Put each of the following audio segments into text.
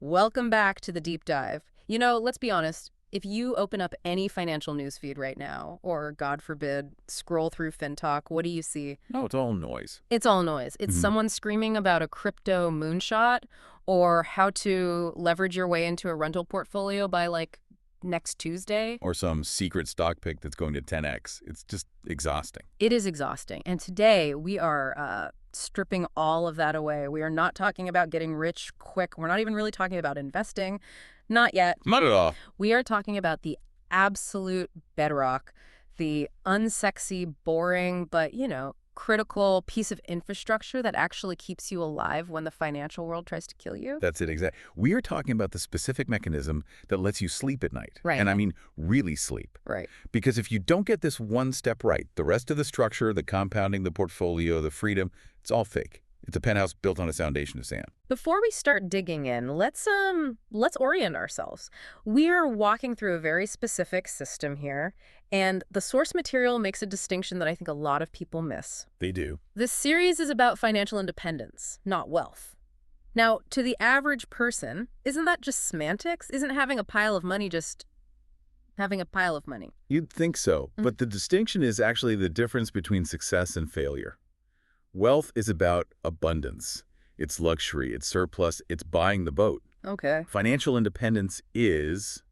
Welcome back to the deep dive. You know, let's be honest. If you open up any financial news feed right now, or God forbid, scroll through FinTalk, what do you see? No, it's all noise. It's all noise. It's someone screaming about a crypto moonshot or how to leverage your way into a rental portfolio by like next Tuesday. Or some secret stock pick that's going to 10x. It's just exhausting. It is exhausting. And today we are stripping all of that away. We are not talking about getting rich quick. We're not even really talking about investing. Not yet. Not at all. We are talking about the absolute bedrock, the unsexy, boring, but, critical piece of infrastructure that actually keeps you alive when the financial world tries to kill you. That's it, exactly. We are talking about the specific mechanism that lets you sleep at night. Right. And I mean really sleep. Right. Because if you don't get this one step right, the rest of the structure, the compounding, the portfolio, the freedom, it's all fake. It's a penthouse built on a foundation of sand. Before we start digging in, let's orient ourselves. We are walking through a very specific system here, and the source material makes a distinction that I think a lot of people miss. They do. This series is about financial independence, not wealth. Now, to the average person, isn't that just semantics? Isn't having a pile of money just having a pile of money? You'd think so, but the distinction is actually the difference between success and failure. Wealth is about abundance. It's luxury, it's surplus, it's buying the boat. Okay. Financial independence is,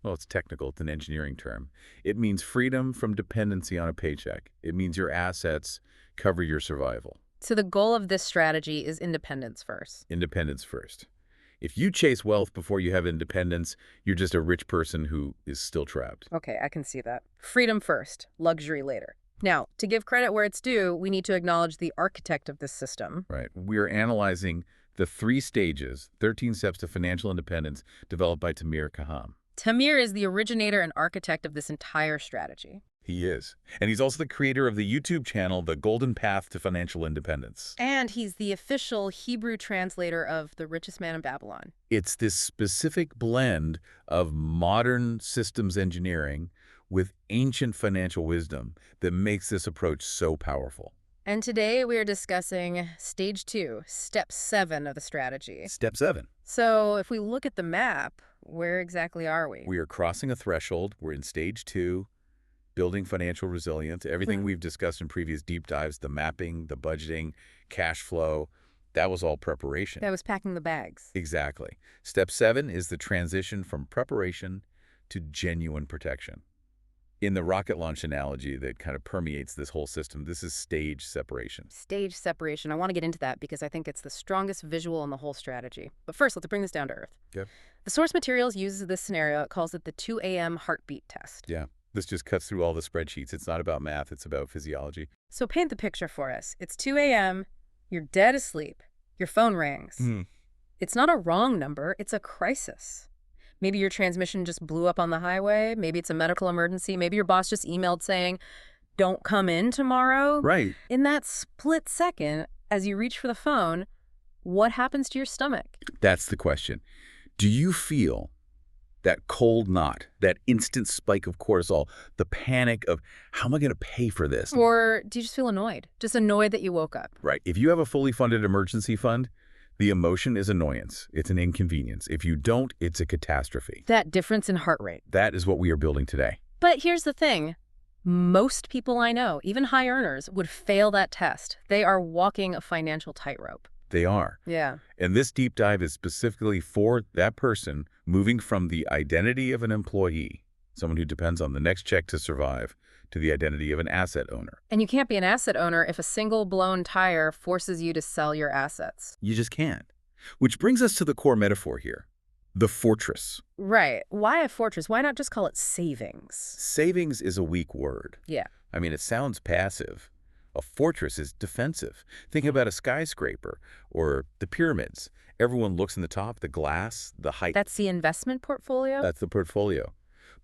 well, it's technical, it's an engineering term. It means freedom from dependency on a paycheck. It means your assets cover your survival. So the goal of this strategy is independence first. Independence first. If you chase wealth before you have independence, you're just a rich person who is still trapped. Okay, I can see that. Freedom first, luxury later. Now, to give credit where it's due, we need to acknowledge the architect of this system. Right. We're analyzing the 3 stages, 13 steps to financial independence, developed by Tamir Kaham. Tamir is the originator and architect of this entire strategy. He is. And he's also the creator of the YouTube channel, The Golden Path to Financial Independence. And he's the official Hebrew translator of The Richest Man in Babylon. It's this specific blend of modern systems engineering with ancient financial wisdom that makes this approach so powerful. And today we are discussing stage 2, step 7 of the strategy. Step 7. So if we look at the map, where exactly are we? We are crossing a threshold. We're in stage 2, building financial resilience. Everything we've discussed in previous deep dives, the mapping, the budgeting, cash flow, that was all preparation. That was packing the bags. Exactly. Step 7 is the transition from preparation to genuine protection. In the rocket launch analogy that kind of permeates this whole system, this is stage separation. Stage separation. I want to get into that because I think it's the strongest visual in the whole strategy. But first, let's bring this down to earth. Yep. The source materials uses this scenario. It calls it the 2 a.m. heartbeat test. Yeah. This just cuts through all the spreadsheets. It's not about math. It's about physiology. So paint the picture for us. It's 2 a.m. You're dead asleep. Your phone rings. It's not a wrong number. It's a crisis. Maybe your transmission just blew up on the highway. Maybe it's a medical emergency. Maybe your boss just emailed saying, don't come in tomorrow. Right. In that split second, as you reach for the phone, what happens to your stomach? That's the question. Do you feel that cold knot, that instant spike of cortisol, the panic of, how am I going to pay for this? Or do you just feel annoyed? Just annoyed that you woke up? Right. If you have a fully funded emergency fund, the emotion is annoyance. It's an inconvenience. If you don't, it's a catastrophe. That difference in heart rate. That is what we are building today. But here's the thing. Most people I know, even high earners, would fail that test. They are walking a financial tightrope. They are. Yeah. And this deep dive is specifically for that person moving from the identity of an employee, someone who depends on the next check to survive, to the identity of an asset owner. And you can't be an asset owner if a single blown tire forces you to sell your assets. You just can't. Which brings us to the core metaphor here, the fortress. Right. Why a fortress? Why not just call it savings? Savings is a weak word. Yeah. I mean, it sounds passive. A fortress is defensive. Think about a skyscraper or the pyramids. Everyone looks in the top, the glass, the height. That's the investment portfolio? That's the portfolio.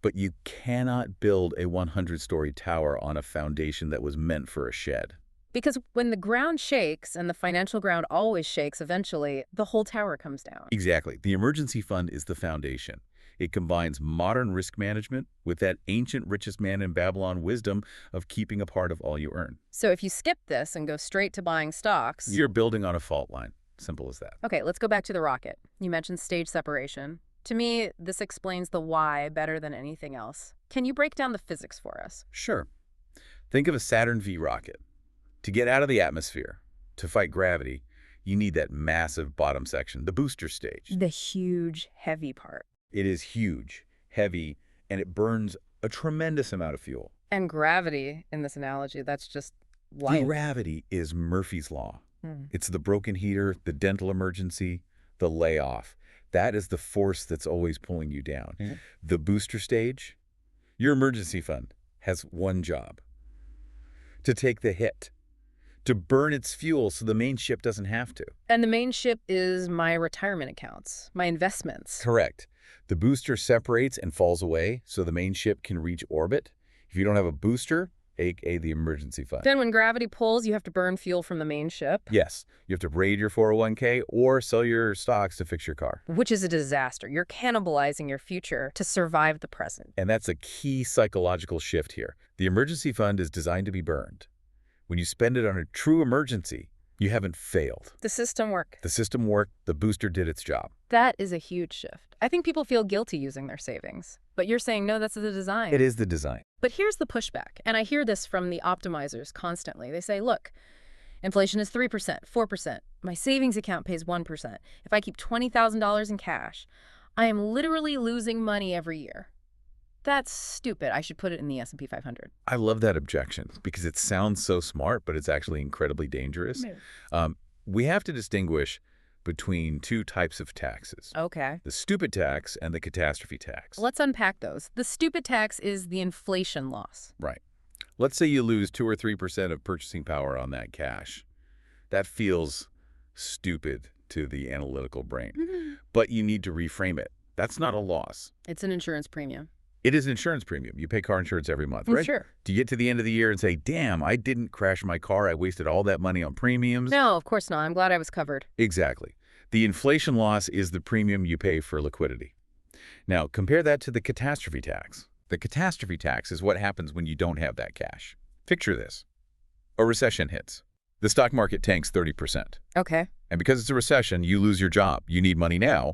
But you cannot build a 100-story tower on a foundation that was meant for a shed. Because when the ground shakes, and the financial ground always shakes eventually, the whole tower comes down. Exactly. The emergency fund is the foundation. It combines modern risk management with that ancient richest man in Babylon wisdom of keeping a part of all you earn. So if you skip this and go straight to buying stocks... You're building on a fault line. Simple as that. Okay, let's go back to the rocket. You mentioned stage separation. To me, this explains the why better than anything else. Can you break down the physics for us? Sure. Think of a Saturn V rocket. To get out of the atmosphere, to fight gravity, you need that massive bottom section, the booster stage. The huge, heavy part. It is huge, heavy, and it burns a tremendous amount of fuel. And gravity, in this analogy, that's just life. Gravity is Murphy's Law. It's the broken heater, the dental emergency, the layoff. That is the force that's always pulling you down. The booster stage, your emergency fund, has one job: to take the hit, to burn its fuel so the main ship doesn't have to. And the main ship is my retirement accounts, my investments. Correct. The booster separates and falls away so the main ship can reach orbit. If you don't have a booster, aka the emergency fund. Then when gravity pulls, you have to burn fuel from the main ship. Yes, you have to raid your 401k or sell your stocks to fix your car. Which is a disaster. You're cannibalizing your future to survive the present. And that's a key psychological shift here. The emergency fund is designed to be burned. When you spend it on a true emergency, you haven't failed. The system worked. The system worked. The booster did its job. That is a huge shift. I think people feel guilty using their savings. But you're saying, no, that's the design. It is the design. But here's the pushback, and I hear this from the optimizers constantly. They say, look, inflation is 3%, 4%. My savings account pays 1%. If I keep $20,000 in cash, I am literally losing money every year. That's stupid. I should put it in the S&P 500. I love that objection because it sounds so smart, but it's actually incredibly dangerous. We have to distinguish between two types of taxes. Okay. The stupid tax and the catastrophe tax. Let's unpack those. The stupid tax is the inflation loss. Right. Let's say you lose 2 or 3% of purchasing power on that cash. That feels stupid to the analytical brain. But you need to reframe it. That's not a loss. It's an insurance premium. It is an insurance premium. You pay car insurance every month, right? Sure. Do you get to the end of the year and say, damn, I didn't crash my car. I wasted all that money on premiums? No, of course not. I'm glad I was covered. Exactly. The inflation loss is the premium you pay for liquidity. Now, compare that to the catastrophe tax. The catastrophe tax is what happens when you don't have that cash. Picture this. A recession hits. The stock market tanks 30%. Okay. And because it's a recession, you lose your job. You need money now,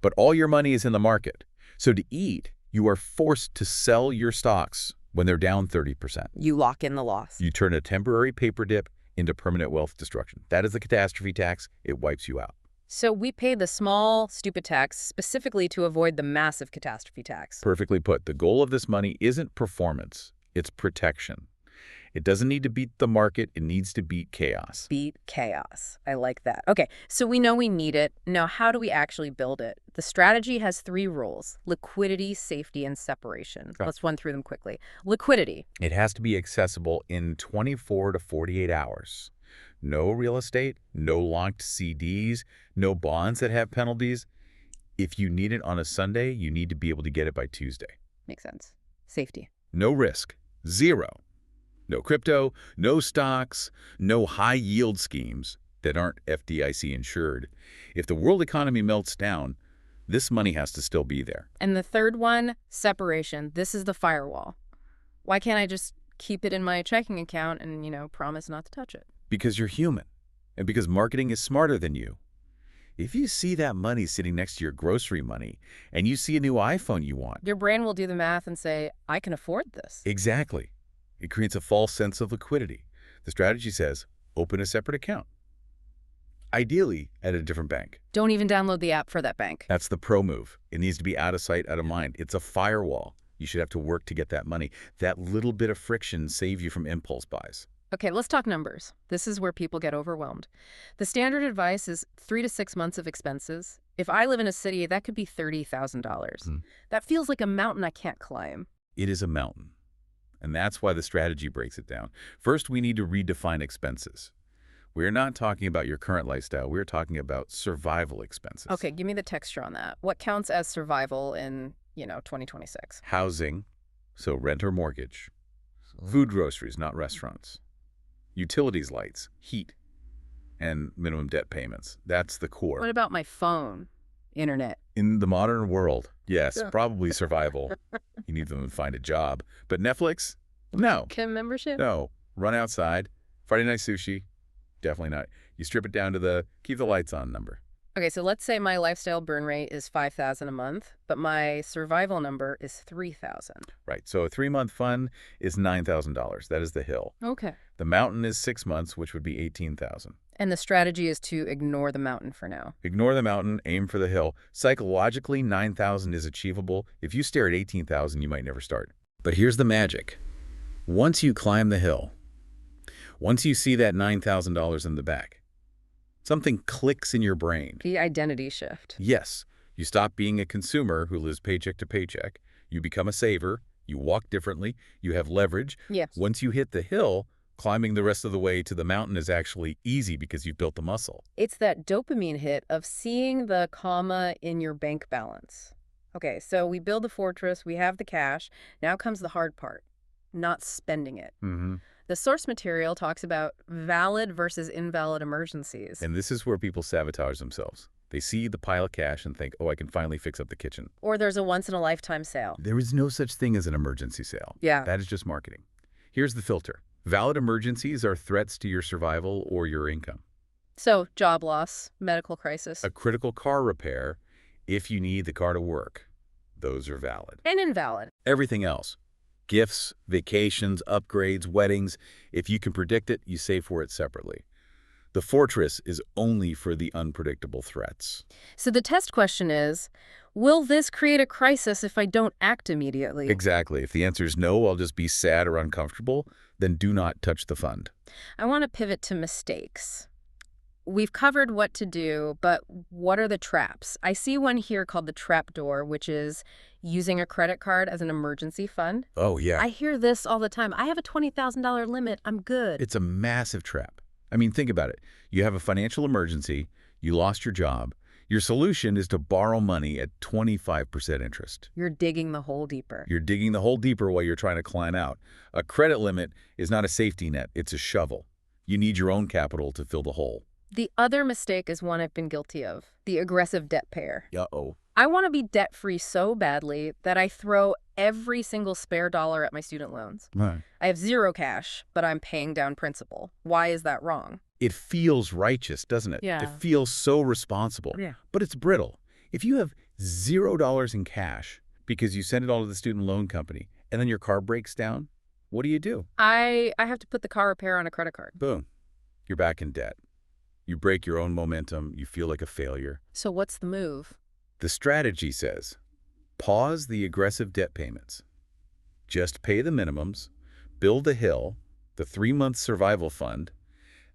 but all your money is in the market. So to eat, you are forced to sell your stocks when they're down 30%. You lock in the loss. You turn a temporary paper dip into permanent wealth destruction. That is the catastrophe tax. It wipes you out. So we pay the small, stupid tax specifically to avoid the massive catastrophe tax. Perfectly put. The goal of this money isn't performance. It's protection. It doesn't need to beat the market. It needs to beat chaos. Beat chaos. I like that. Okay, so we know we need it. Now, how do we actually build it? The strategy has 3 rules: liquidity, safety, and separation. Let's run through them quickly. Liquidity. It has to be accessible in 24 to 48 hours. No real estate, no locked CDs, no bonds that have penalties. If you need it on a Sunday, you need to be able to get it by Tuesday. Makes sense. Safety. No risk. 0. No crypto, no stocks, no high-yield schemes that aren't FDIC insured. If the world economy melts down, this money has to still be there. And the third one, separation. This is the firewall. Why can't I just keep it in my checking account and, promise not to touch it? Because you're human, and because marketing is smarter than you. If you see that money sitting next to your grocery money and you see a new iPhone you want, your brain will do the math and say, I can afford this. Exactly. It creates a false sense of liquidity. The strategy says, open a separate account. Ideally, at a different bank. Don't even download the app for that bank. That's the pro move. It needs to be out of sight, out of mind. It's a firewall. You should have to work to get that money. That little bit of friction saves you from impulse buys. Okay, let's talk numbers. This is where people get overwhelmed. The standard advice is 3 to 6 months of expenses. If I live in a city, that could be $30,000. That feels like a mountain I can't climb. It is a mountain. And that's why the strategy breaks it down. First, we need to redefine expenses. We're not talking about your current lifestyle. We're talking about survival expenses. Okay, give me the texture on that. What counts as survival in, 2026? Housing, so rent or mortgage. Food groceries, not restaurants. Utilities, lights, heat, and minimum debt payments. That's the core. What about my phone? Internet? In the modern world, yes, probably survival. You need them to find a job. But Netflix? No. Gym membership? No. Run outside, Friday night sushi, Definitely not. You strip it down to the keep the lights on number. Okay, so let's say my lifestyle burn rate is $5,000 a month, but my survival number is $3,000. Right. So a 3-month fund is $9,000. That is the hill. Okay. The mountain is 6 months, which would be $18,000. And the strategy is to ignore the mountain for now. Ignore the mountain, aim for the hill. Psychologically, 9,000 is achievable. If you stare at 18,000, you might never start. But here's the magic. Once you climb the hill, once you see that $9,000 in the back, something clicks in your brain. The identity shift. Yes, you stop being a consumer who lives paycheck to paycheck. You become a saver. You walk differently. You have leverage. Yes. Once you hit the hill, climbing the rest of the way to the mountain is actually easy because you've built the muscle. It's that dopamine hit of seeing the comma in your bank balance. Okay, so we build the fortress, we have the cash. Now comes the hard part, not spending it. Mm-hmm. The source material talks about valid versus invalid emergencies. And this is where people sabotage themselves. They see the pile of cash and think, oh, I can finally fix up the kitchen. Or there's a once-in-a-lifetime sale. There is no such thing as an emergency sale. Yeah. That is just marketing. Here's the filter. Valid emergencies are threats to your survival or your income. So, job loss, medical crisis. A critical car repair, if you need the car to work, those are valid. And invalid. Everything else, gifts, vacations, upgrades, weddings, if you can predict it, you save for it separately. The fortress is only for the unpredictable threats. So the test question is, will this create a crisis if I don't act immediately? Exactly. If the answer is no, I'll just be sad or uncomfortable, then do not touch the fund. I want to pivot to mistakes. We've covered what to do, but what are the traps? I see one here called the trap door, which is using a credit card as an emergency fund. Oh, yeah. I hear this all the time. I have a $20,000 limit. I'm good. It's a massive trap. I mean, think about it. You have a financial emergency. You lost your job. Your solution is to borrow money at 25% interest. You're digging the hole deeper. You're digging the hole deeper while you're trying to climb out. A credit limit is not a safety net. It's a shovel. You need your own capital to fill the hole. The other mistake is one I've been guilty of, the aggressive debt payer. Uh-oh. I want to be debt-free so badly that I throw every single spare dollar at my student loans. Right. I have zero cash, but I'm paying down principal. Why is that wrong? It feels righteous, doesn't it? Yeah. It feels so responsible. Yeah. But it's brittle. If you have $0 in cash because you send it all to the student loan company and then your car breaks down, what do? I have to put the car repair on a credit card. Boom. You're back in debt. You break your own momentum. You feel like a failure. So what's the move? The strategy says, pause the aggressive debt payments. Just pay the minimums, build the hill, the 3-month survival fund.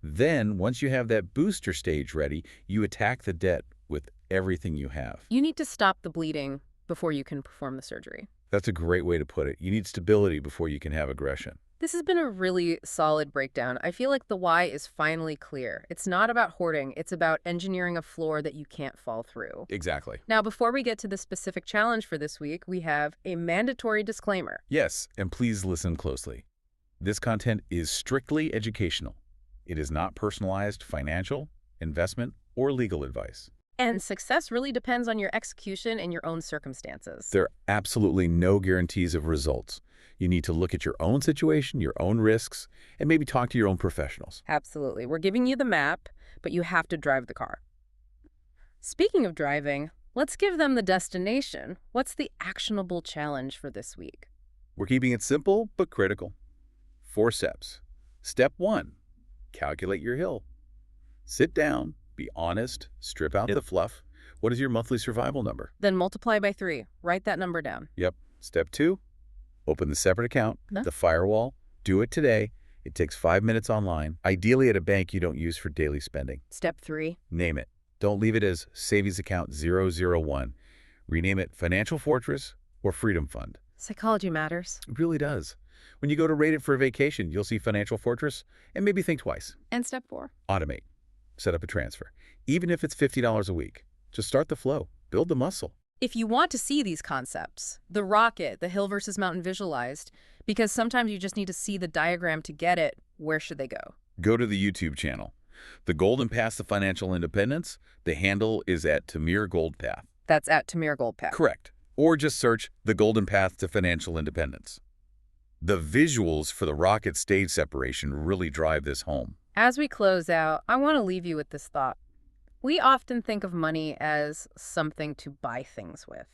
Then, once you have that booster stage ready, you attack the debt with everything you have. You need to stop the bleeding before you can perform the surgery. That's a great way to put it. You need stability before you can have aggression. This has been a really solid breakdown. I feel like the why is finally clear. It's not about hoarding. It's about engineering a floor that you can't fall through. Exactly. Now, before we get to the specific challenge for this week, we have a mandatory disclaimer. Yes, and please listen closely. This content is strictly educational. It is not personalized financial, investment, or legal advice. And success really depends on your execution and your own circumstances. There are absolutely no guarantees of results. You need to look at your own situation, your own risks, and maybe talk to your own professionals. Absolutely. We're giving you the map, but you have to drive the car. Speaking of driving, let's give them the destination. What's the actionable challenge for this week? We're keeping it simple but critical. 4 steps. Step 1, calculate your hill. Sit down, be honest, strip out the fluff. What is your monthly survival number? Then multiply by 3. Write that number down. Yep. Step 2, open the separate account, the firewall. Do it today. It takes 5 minutes online, ideally at a bank you don't use for daily spending. Step 3. Name it. Don't leave it as Savings Account 001. Rename it Financial Fortress or Freedom Fund. Psychology matters. It really does. When you go to rate it for a vacation, you'll see Financial Fortress and maybe think twice. And step 4. Automate. Set up a transfer. Even if it's $50 a week, just start the flow. Build the muscle. If you want to see these concepts, the rocket, the hill versus mountain visualized, because sometimes you just need to see the diagram to get it, where should they go? Go to the YouTube channel. The Golden Path to Financial Independence, the handle is at Tamir Goldpath. That's at Tamir Goldpath. Correct. Or just search The Golden Path to Financial Independence. The visuals for the rocket stage separation really drive this home. As we close out, I want to leave you with this thought. We often think of money as something to buy things with.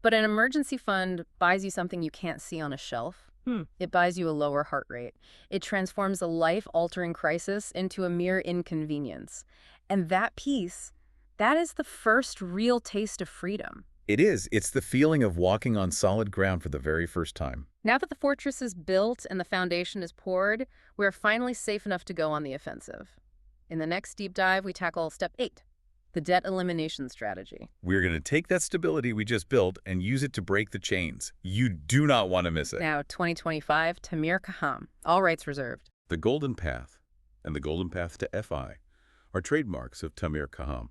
But an emergency fund buys you something you can't see on a shelf. It buys you a lower heart rate. It transforms a life-altering crisis into a mere inconvenience. And that piece, that is the first real taste of freedom. It is. It's the feeling of walking on solid ground for the very first time. Now that the fortress is built and the foundation is poured, we are finally safe enough to go on the offensive. In the next deep dive, we tackle Step 8, the debt elimination strategy. We're going to take that stability we just built and use it to break the chains. You do not want to miss it. Now, 2025, Tamir Kaham, all rights reserved. The Golden Path and the Golden Path to FI are trademarks of Tamir Kaham.